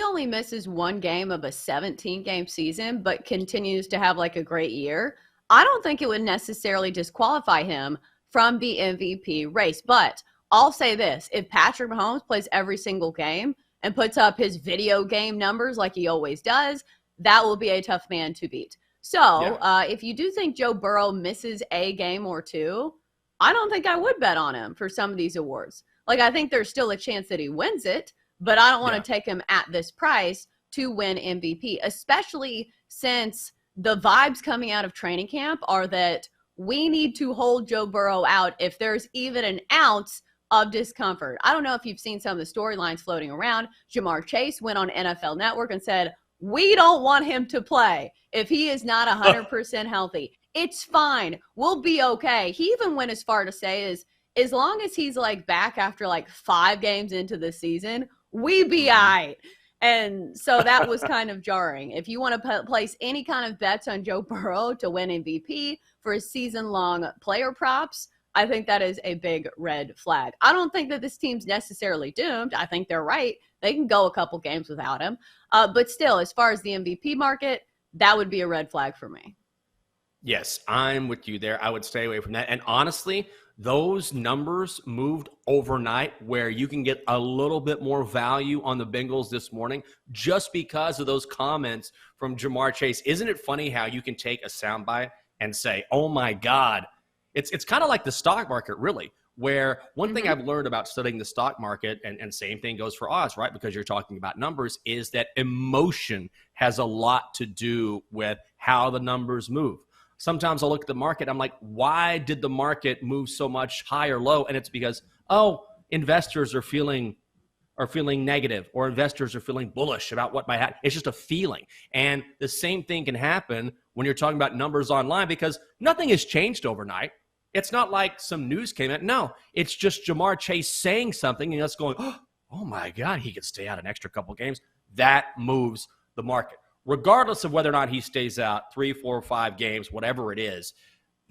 only misses one game of a 17-game season, but continues to have like a great year, I don't think it would necessarily disqualify him from the MVP race. But I'll say this, if Patrick Mahomes plays every single game and puts up his video game numbers like he always does, that will be a tough man to beat. So if you do think Joe Burrow misses a game or two, I don't think I would bet on him for some of these awards. Like, I think there's still a chance that he wins it, but I don't want to take him at this price to win MVP, especially since the vibes coming out of training camp are that we need to hold Joe Burrow out if there's even an ounce of discomfort. I don't know if you've seen some of the storylines floating around. Jamar Chase went on NFL Network and said, we don't want him to play if he is not 100% healthy. It's fine. We'll be okay. He even went as far to say is, as long as he's like back after like 5 games into the season, we be all right. And so that was kind of jarring. If you want to place any kind of bets on Joe Burrow to win MVP for a season-long player props, I think that is a big red flag. I don't think that this team's necessarily doomed. I think they're right. They can go a couple games without him. But still, as far as the MVP market, that would be a red flag for me. Yes, I'm with you there. I would stay away from that. And honestly, those numbers moved overnight where you can get a little bit more value on the Bengals this morning just because of those comments from Jamar Chase. Isn't it funny how you can take a soundbite and say, oh my God, it's kind of like the stock market, really, where one thing I've learned about studying the stock market, and same thing goes for odds, right? Because you're talking about numbers, is that emotion has a lot to do with how the numbers move. Sometimes I'll look at the market, I'm like, why did the market move so much high or low? And it's because, investors are feeling negative, or investors are feeling bullish about what might happen. It's just a feeling. And the same thing can happen when you're talking about numbers online, because nothing has changed overnight. It's not like some news came out. No, it's just Jamar Chase saying something and us going, oh my God, he could stay out an extra couple games. That moves the market. Regardless of whether or not he stays out 3, 4, 5 games, whatever it is,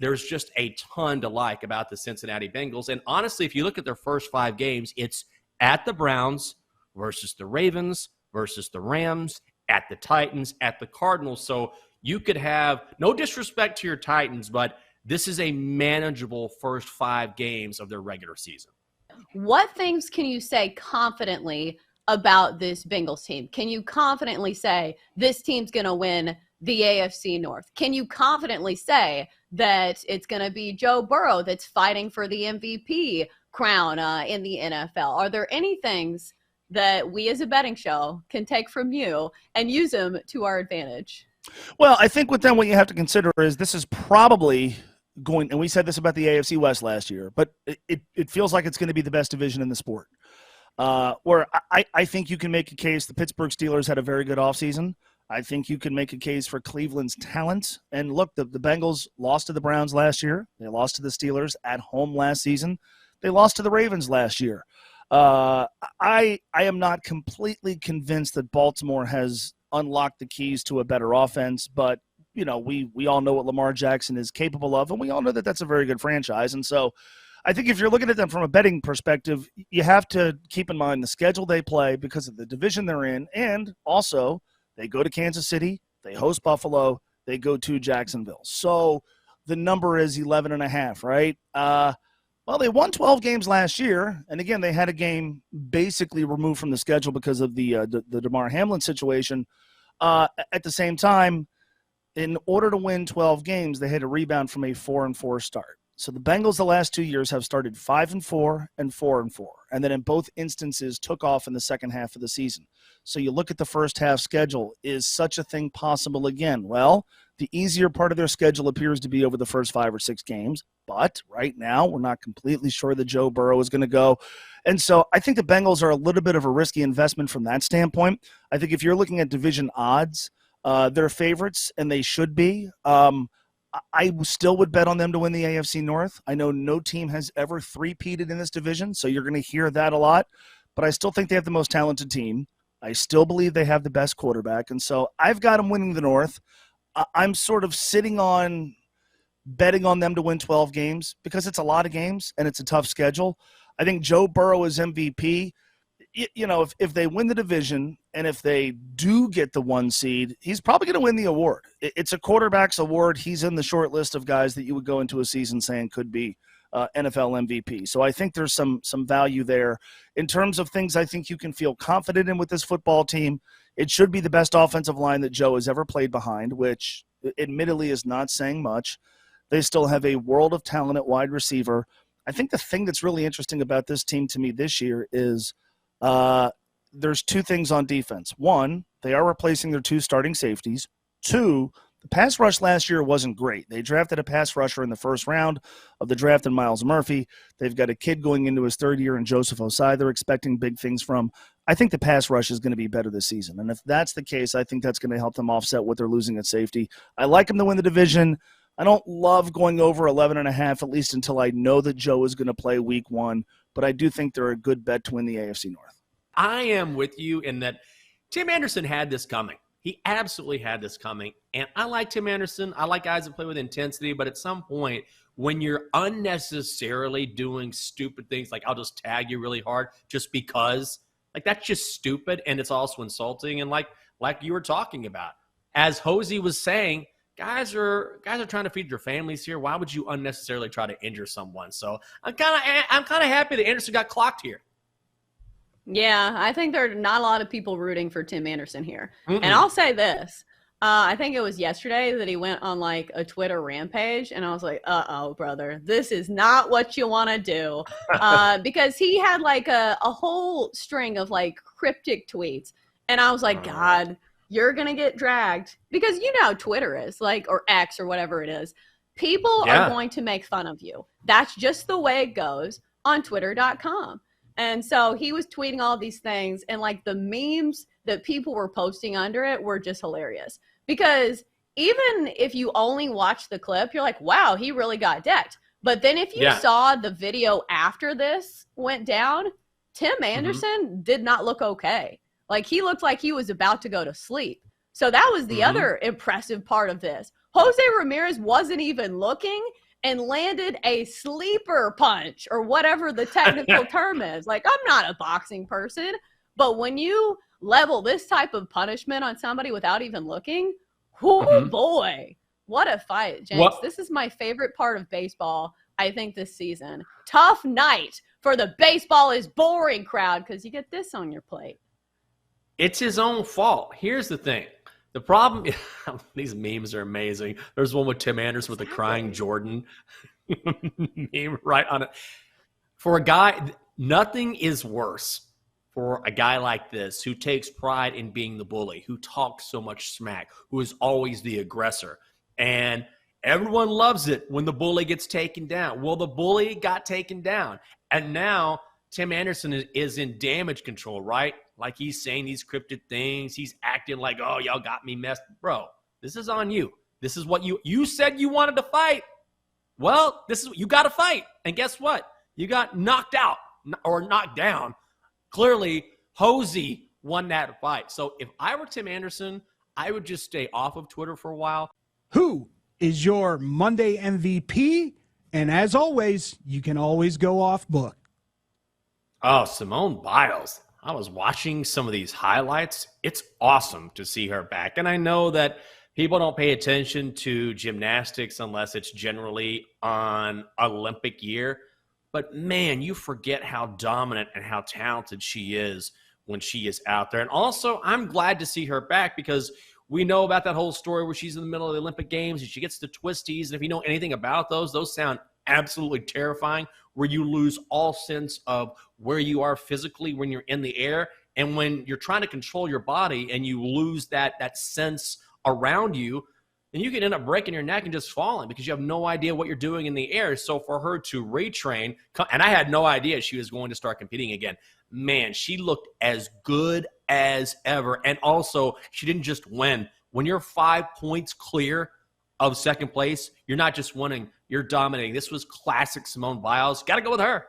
there's just a ton to like about the Cincinnati Bengals. And honestly, if you look at their first 5 games, it's at the Browns versus the Ravens versus the Rams, at the Titans, at the Cardinals. So you could have, no disrespect to your Titans, but this is a manageable first 5 games of their regular season. What things can you say confidently about this Bengals team? Can you confidently say this team's going to win the AFC North? Can you confidently say that it's going to be Joe Burrow that's fighting for the MVP crown in the NFL? Are there any things that we as a betting show can take from you and use them to our advantage? Well, I think with them, what you have to consider is this is probably going, and we said this about the AFC West last year, but it feels like it's going to be the best division in the sport. Where I think you can make a case the Pittsburgh Steelers had a very good offseason. I think you can make a case for Cleveland's talent. And look, the Bengals lost to the Browns last year. They lost to the Steelers at home last season. They lost to the Ravens last year. I am not completely convinced that Baltimore has unlocked the keys to a better offense, but you know, we all know what Lamar Jackson is capable of, and we all know that that's a very good franchise. And so I think if you're looking at them from a betting perspective, you have to keep in mind the schedule they play because of the division they're in, and also they go to Kansas City, they host Buffalo, they go to Jacksonville. So the number is 11.5, right? Well, they won 12 games last year, and again, they had a game basically removed from the schedule because of the Damar Hamlin situation. At the same time, in order to win 12 games, they had to rebound from a 4-4 start. So the Bengals the last 2 years have started 5-4 and 4-4, and then in both instances took off in the second half of the season. So you look at the first half schedule. Is such a thing possible again? Well, the easier part of their schedule appears to be over the first 5 or 6 games, but right now we're not completely sure that Joe Burrow is going to go. And so I think the Bengals are a little bit of a risky investment from that standpoint. I think if you're looking at division odds, they're favorites, and they should be. I still would bet on them to win the AFC North. I know no team has ever three-peated in this division, so you're going to hear that a lot. But I still think they have the most talented team. I still believe they have the best quarterback. And so I've got them winning the North. I'm sort of sitting on betting on them to win 12 games because it's a lot of games and it's a tough schedule. I think Joe Burrow is MVP. You know, if they win the division And if they do get the 1 seed, he's probably going to win the award. It's a quarterback's award. He's in the short list of guys that you would go into a season saying could be NFL MVP. So I think there's some value there. In terms of things I think you can feel confident in with this football team, it should be the best offensive line that Joe has ever played behind, which admittedly is not saying much. They still have a world of talent at wide receiver. I think the thing that's really interesting about this team to me this year is there's 2 things on defense. 1, they are replacing their 2 starting safeties. 2, the pass rush last year wasn't great. They drafted a pass rusher in the first round of the draft in Miles Murphy. They've got a kid going into his 3rd year in Joseph Osai they're expecting big things from. I think the pass rush is going to be better this season. And if that's the case, I think that's going to help them offset what they're losing at safety. I like them to win the division. I don't love going over 11.5, at least until I know that Joe is going to play week 1. But I do think they're a good bet to win the AFC North. I am with you in that Tim Anderson had this coming. He absolutely had this coming. And I like Tim Anderson. I like guys that play with intensity. But at some point, when you're unnecessarily doing stupid things, like I'll just tag you really hard just because, like that's just stupid. And it's also insulting. And like you were talking about, as Hosey was saying, guys are trying to feed their families here. Why would you unnecessarily try to injure someone? So I'm kind of happy that Anderson got clocked here. Yeah, I think there are not a lot of people rooting for Tim Anderson here. And I'll say this. I think it was yesterday that he went on like a Twitter rampage, and I was like, uh-oh, brother, this is not what you want to do. Because he had like a whole string of like cryptic tweets. And I was like, God, you're going to get dragged. Because you know how Twitter is, like, or X or whatever it is. People are going to make fun of you. That's just the way it goes on Twitter.com. And so he was tweeting all these things, and like the memes that people were posting under it were just hilarious. Because even if you only watch the clip, you're like, wow, he really got decked. But then if you saw the video after this went down, Tim Anderson did not look okay. Like he looked like he was about to go to sleep. So that was the other impressive part of this. Jose Ramirez wasn't even looking and landed a sleeper punch or whatever the technical term is. Like, I'm not a boxing person, but when you level this type of punishment on somebody without even looking, oh boy, what a fight, James. This is my favorite part of baseball, I think, this season. Tough night for the baseball is boring crowd because you get this on your plate. It's his own fault. Here's the thing. The problem, these memes are amazing. There's one with Tim Anderson with the crying Jordan meme right on it. For a guy, nothing is worse for a guy like this who takes pride in being the bully, who talks so much smack, who is always the aggressor. And everyone loves it when the bully gets taken down. Well, the bully got taken down. And now Tim Anderson is in damage control, right? Like he's saying these cryptic things. He's acting like, oh, y'all got me messed. Bro, this is on you. This is what you said you wanted to fight. Well, you got to fight. And guess what? You got knocked out or knocked down. Clearly, Hosey won that fight. So if I were Tim Anderson, I would just stay off of Twitter for a while. Who is your Monday MVP? And as always, you can always go off book. Oh, Simone Biles. I was watching some of these highlights. It's awesome to see her back. And I know that people don't pay attention to gymnastics unless it's generally on Olympic year. But, man, you forget how dominant and how talented she is when she is out there. And also, I'm glad to see her back because we know about that whole story where she's in the middle of the Olympic Games and she gets the twisties. And if you know anything about those sound absolutely terrifying, where you lose all sense of where you are physically when you're in the air. And when you're trying to control your body and you lose that sense around you, then you can end up breaking your neck and just falling because you have no idea what you're doing in the air. So for her to retrain, and I had no idea she was going to start competing again. Man, she looked as good as ever. And also, she didn't just win. When you're 5 points clear of second place, you're not just winning, you're dominating. This was classic Simone Biles. Got to go with her.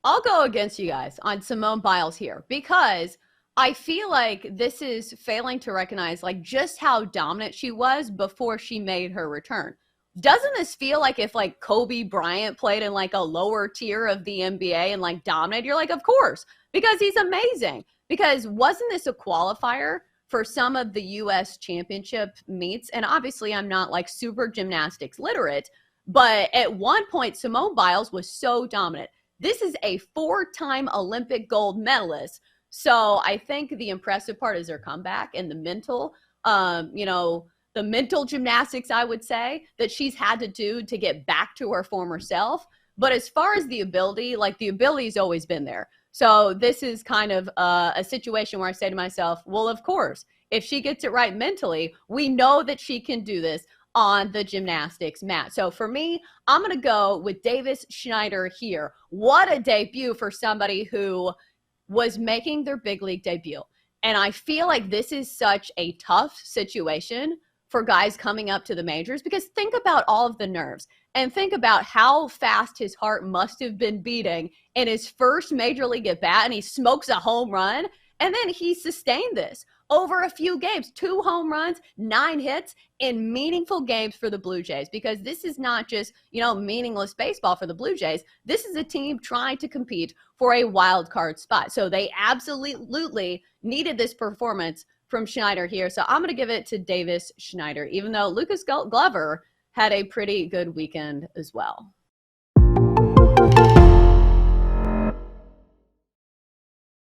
I'll go against you guys on Simone Biles here because I feel like this is failing to recognize like just how dominant she was before she made her return. Doesn't this feel like if like Kobe Bryant played in like a lower tier of the NBA and like dominated, you're like, of course, because he's amazing. Because wasn't this a qualifier for some of the U.S. championship meets? And obviously I'm not like super gymnastics literate, but at one point Simone Biles was so dominant. This is a 4-time Olympic gold medalist. So I think the impressive part is her comeback and the mental, the mental gymnastics, I would say, that she's had to do to get back to her former self. But as far as the ability, like the ability's always been there. So this is kind of a situation where I say to myself, well, of course, if she gets it right mentally, we know that she can do this on the gymnastics mat. So for me, I'm going to go with Davis Schneider here. What a debut for somebody who was making their big league debut. And I feel like this is such a tough situation for guys coming up to the majors, because think about all of the nerves and think about how fast his heart must have been beating in his first major league at bat, and he smokes a home run, and then he sustained this over a few games, 2 home runs, 9 hits in meaningful games for the Blue Jays, because this is not just, meaningless baseball for the Blue Jays. This is a team trying to compete for a wild card spot. So they absolutely needed this performance from Schneider here. So I'm going to give it to Davis Schneider, even though Lucas Glover had a pretty good weekend as well.